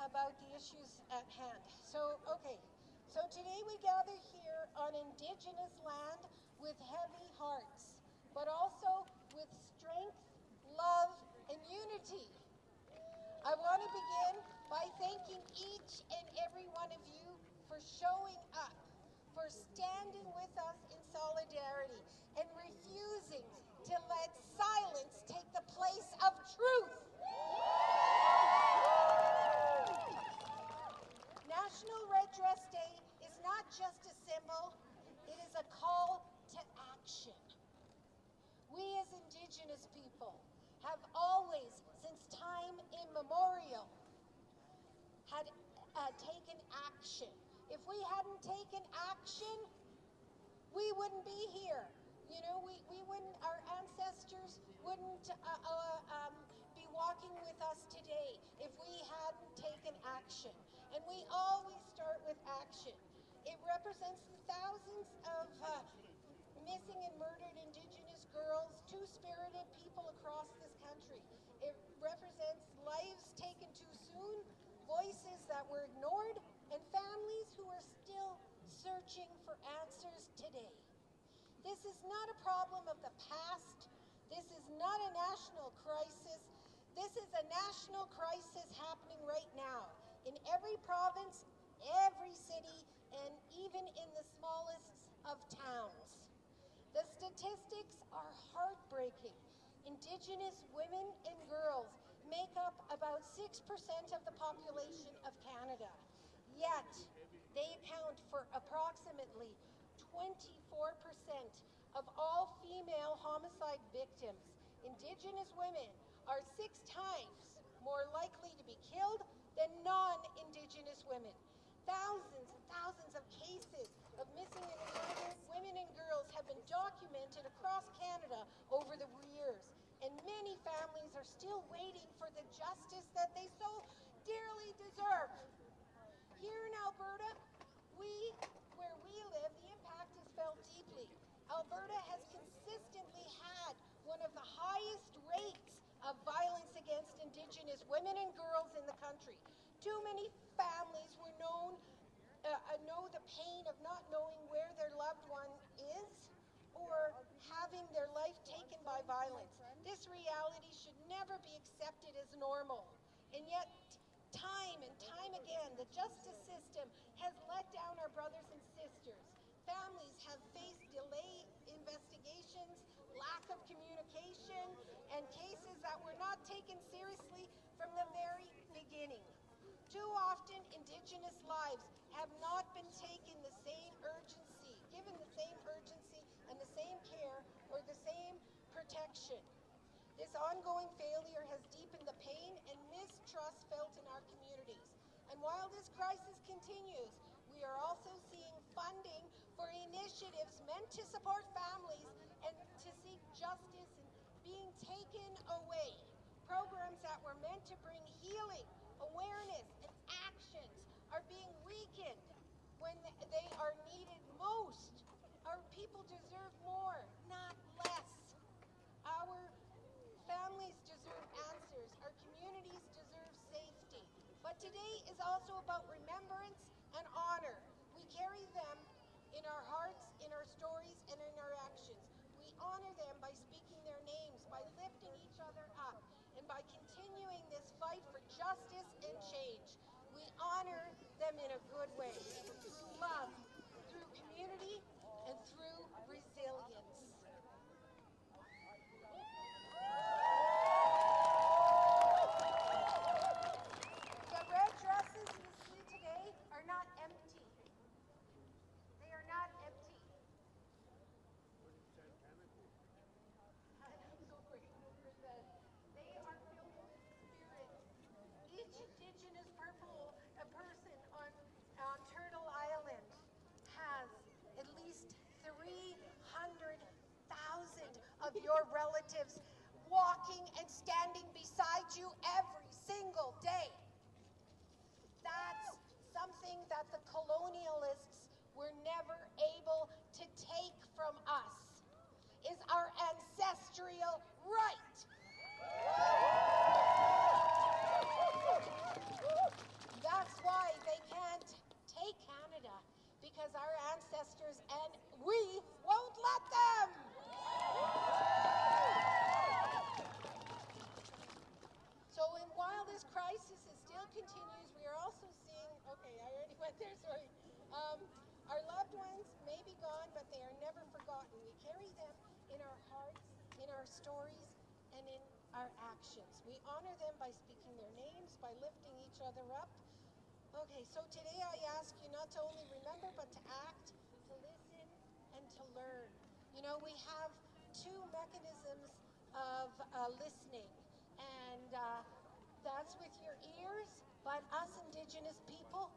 about the issues at hand. So today we gather here on Indigenous land with heavy hearts, but also with strength, love, and unity. I want to begin by thanking each and every one of you for showing up, for standing with us in solidarity, and refusing to let silence take the place of truth. National Red Dress Day is not just a symbol, it is a call to action. We as Indigenous people have always, since time immemorial, had taken action. If we hadn't taken action, we wouldn't be here. You know, we wouldn't, our ancestors wouldn't be walking with us today if we hadn't taken action. And we always start with action. It represents the thousands of missing and murdered Indigenous girls, two-spirited people across this country. It represents lives taken too soon, voices that were ignored, and families who are still searching for answers today. This is not a problem of the past. This is not a national crisis. This is a national crisis happening right now in every province, every city, and even in the smallest of towns. The statistics are heartbreaking. Indigenous women and girls make up about 6% of the population of Canada, yet they account for approximately 24% of all female homicide victims. Indigenous women are 6 times more likely to be killed than non-Indigenous women. Thousands and thousands of cases of missing and murdered women and girls have been documented across Canada over the years, and many families are still waiting for the justice that they so dearly deserve. Here in Alberta, where we live, the impact is felt deeply. Alberta has consistently had one of the highest rates of violence against Indigenous women and girls in the country. Too many families know the pain of not knowing where their loved one is or having their life taken by violence. This reality should never be accepted as normal. And yet, time and time again, the justice system has let down our brothers and sisters. Families have faced delayed investigations, lack of communication, and cases that were not taken seriously from the very beginning. Too often, Indigenous lives have not been given the same urgency and the same care or the same protection. This ongoing failure has deepened the pain and mistrust felt in our communities. And while this crisis continues, we are also seeing funding for initiatives meant to support families and to seek justice and being taken away. Programs that were meant to bring healing, awareness, and actions are being weakened when they are needed most. Our people deserve more, not less. Our families deserve answers. Our communities deserve safety. But today is also about remembrance and honor. We carry them in our hearts, in our stories, and in our actions. We honor them by speaking their names, by lifting each other up, and by continuing this fight for justice and change. We honor them in a good way, through love, through community, and through resilience. The red dresses you see today are not empty. They are not empty. I'm so grateful for that. They are filled with spirit. Each Indigenous person on Turtle Island has at least 300,000 of your relatives walking and standing beside you every single day. That's something that the colonialists were never able to take from us, is our ancestral right. this crisis is still continues, we are also seeing, okay, I already went there, sorry. Our loved ones may be gone, but they are never forgotten. We carry them in our hearts, in our stories, and in our actions. We honor them by speaking their names, by lifting each other up. Okay, so today I ask you not to only remember, but to act, to listen, and to learn. You know, we have two mechanisms of listening, and that's with your ears, but us Indigenous people,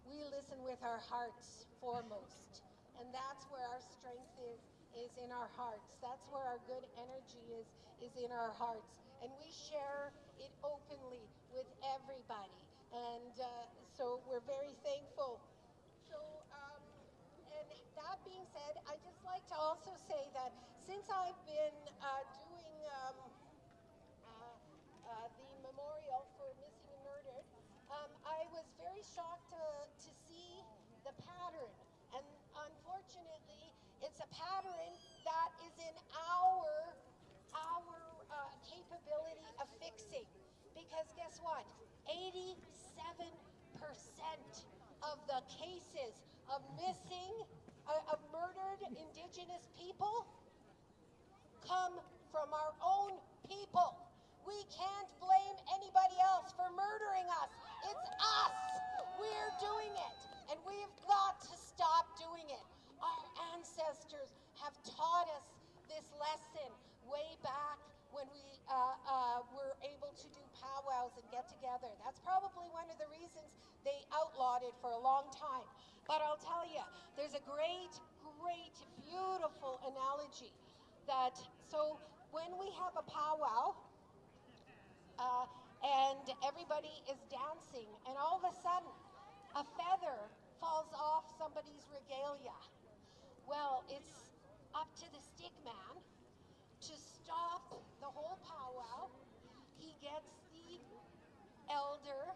we listen with our hearts foremost. And that's where our strength is in our hearts. That's where our good energy is in our hearts. And we share it openly with everybody. And so we're very thankful. So, and that being said, I'd just like to also say that since I've been doing the memorial for missing and murdered, I was very shocked to see the pattern. And unfortunately, it's a pattern that is in our capability of fixing. Because guess what? 87% of the cases of missing, of murdered Indigenous people come from our own people. We can't blame anybody else for murdering us. It's us. We're doing it. And we've got to stop doing it. Our ancestors have taught us this lesson way back when we were able to do powwows and get together. That's probably one of the reasons they outlawed it for a long time. But I'll tell you, there's a great, beautiful analogy that, so when we have a powwow, and everybody is dancing, and all of a sudden, a feather falls off somebody's regalia. Well, it's up to the stick man to stop the whole powwow. He gets the elder,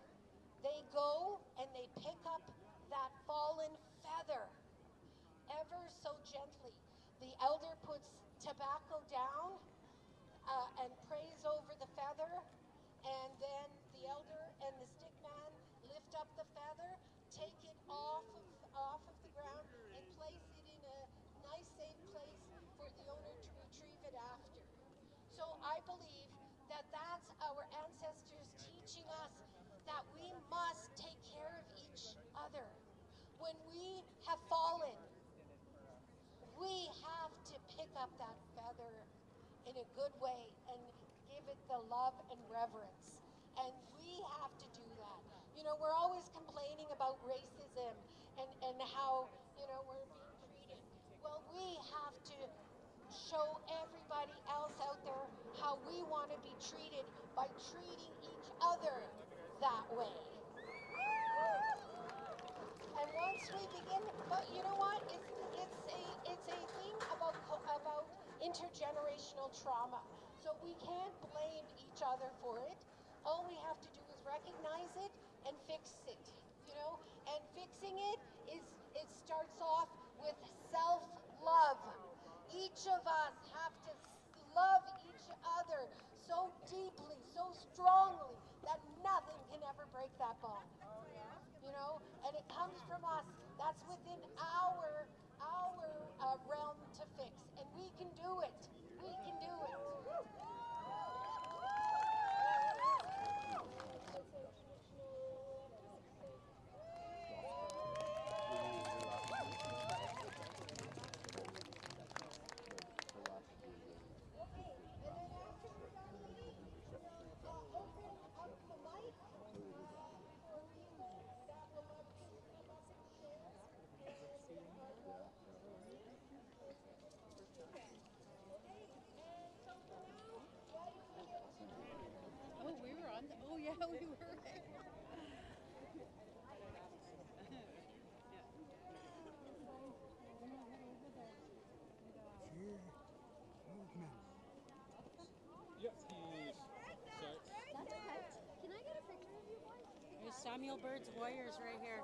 they go and they pick up that fallen feather ever so gently. The elder puts tobacco down and prays over the feather, and then the elder and the stick man lift up the feather, take it off of the ground, and place it in a nice safe place for the owner to retrieve it after. So I believe that that's our ancestors teaching us that we must take care of each other. When we have fallen, we have to pick up that feather in a good way and give it the love and reverence. And we have to do that. You know, we're always complaining about racism and how, you know, we're being treated. Well, we have to show everybody else out there how we want to be treated by treating each other that way. And once we begin, but you know what? It's a thing about intergenerational trauma. So we can't blame each other for it. All we have to do is recognize it and fix it. You know, and fixing it starts off with self-love. Each of us have to love each other so deeply, so strongly that nothing can ever break that bond. You know, and it comes from us. That's within our realm to fix, and we can do it. We can do it. Yeah, we were. That's okay. Can I get a picture of you boys? There's Samuel Bird's Warriors right here.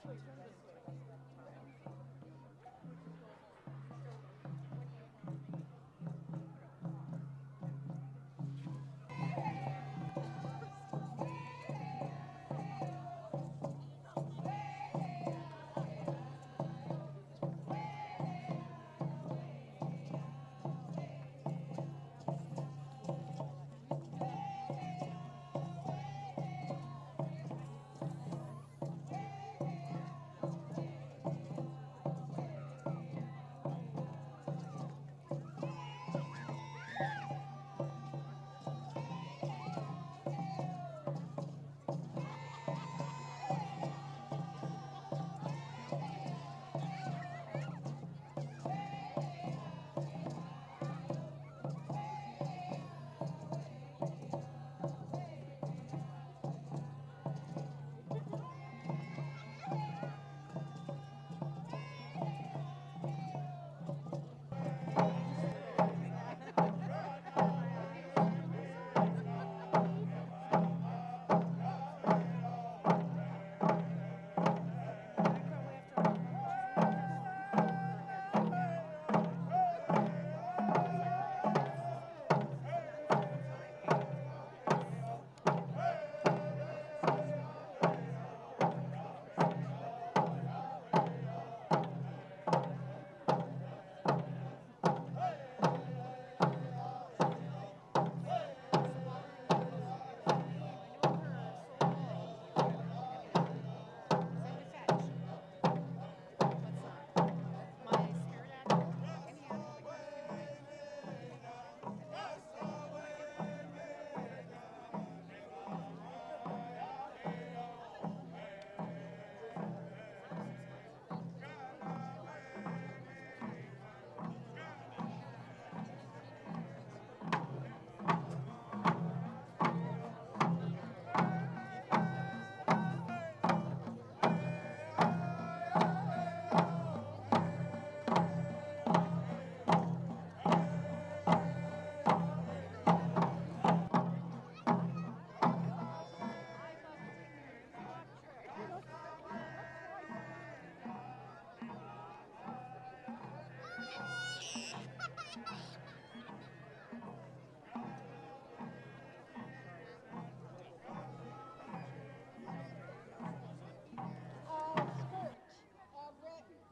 skirt.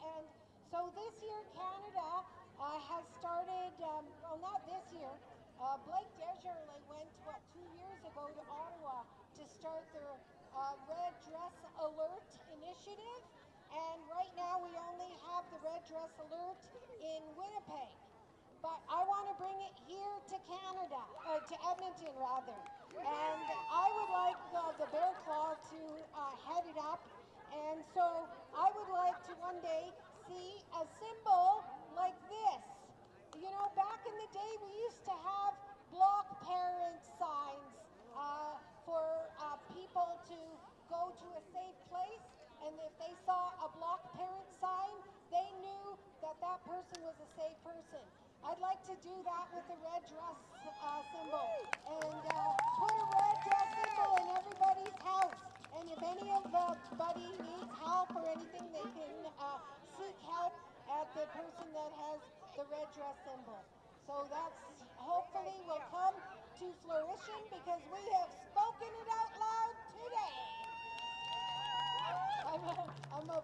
And so this year, Canada has started, well, not this year. Blake Desjardins went, 2 years ago to Ottawa to start their Red Dress Alert initiative. And right now, we only have the Red Dress Alert in Winnipeg. But I want to bring it here to Canada, or to Edmonton rather. And I would like the Bear Claw to head it up. And so I would like to one day see a symbol like this. You know, back in the day, we used to have block parent signs for people to go to a safe place. And if they saw a block parent sign, they knew that that person was a safe person. I'd like to do that with the red dress symbol and put a red dress symbol in everybody's house. And if anybody needs help or anything, they can seek help at the person that has the red dress symbol. So that's hopefully will come to fruition because we have spoken it out loud today. I'm a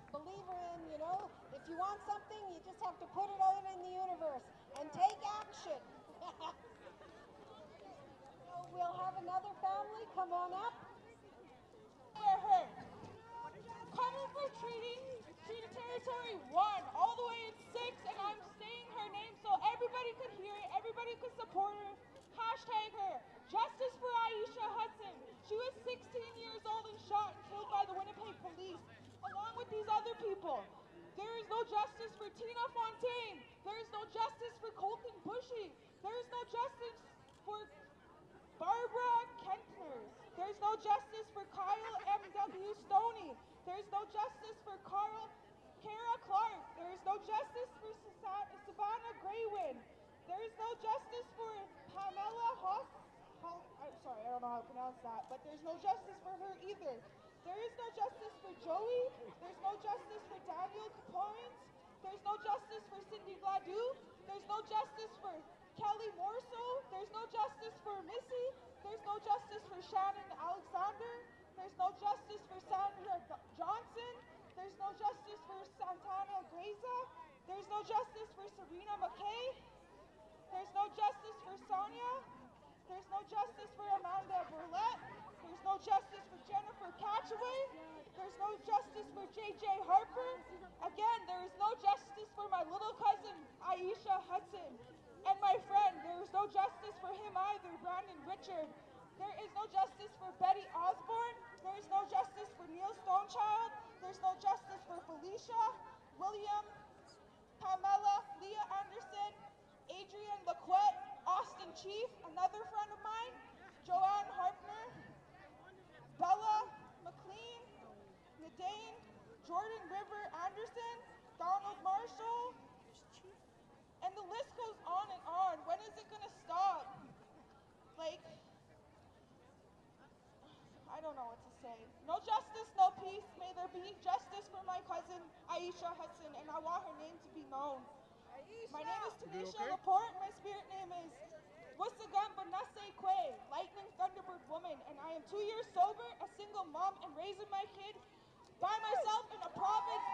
believer in, you know, if you want something, you just have to put it out in the universe and take action. So we'll have another family come on up. We're her. Coming for treaty territory 1, all the way in 6, and I'm saying her name so everybody could hear it, everybody could support her. Hashtag her. Justice for Aisha Hudson. She was 16 years old and shot and killed by the Winnipeg police, along with these other people. There is no justice for Tina Fontaine. There is no justice for Colton Bushy. There is no justice for Barbara Kentners. There's no justice for Kyle M.W. Stoney. There's no justice for Kara Clark. There is no justice for Savannah Graywin. There is no justice for Pamela I'm sorry, I don't know how to pronounce that, but there's no justice for her either. There is no justice for justice for Cindy Gladue. There's no justice for Kelly Morso. There's no justice for Missy. There's no justice for Shannon Alexander. There's no justice for Sandra Johnson. There's no justice for Santana Greza. There's no justice for Serena McKay. There's no justice for Sonia. There's no justice for Amanda Burlett. There's no justice for Jennifer Catchaway. There's no justice for JJ Harper. Again, there is no justice for my little cousin, Aisha Hudson. And my friend, there is no justice for him either, Brandon Richard. There is no justice for Betty Osborne. There is no justice for Neil Stonechild. There's no justice for Felicia, William, Pamela, Leah Anderson, Adrian Laquette, Austin Chief, another friend of mine, Joanne Harpner, Bella McLean, Nadine, Jordan River Anderson, Donald Marshall, and the list goes on and on. When is it gonna stop? Like, I don't know what to say. No justice, no peace. May there be justice for my cousin Aisha Hudson, and I want her name to be known. My name is Tanisha Laporte. My spirit name is Wusagamba Nase Kwe, Lightning Thunderbird Woman, and I am 2 years sober, a single mom, and raising my kid by myself in a province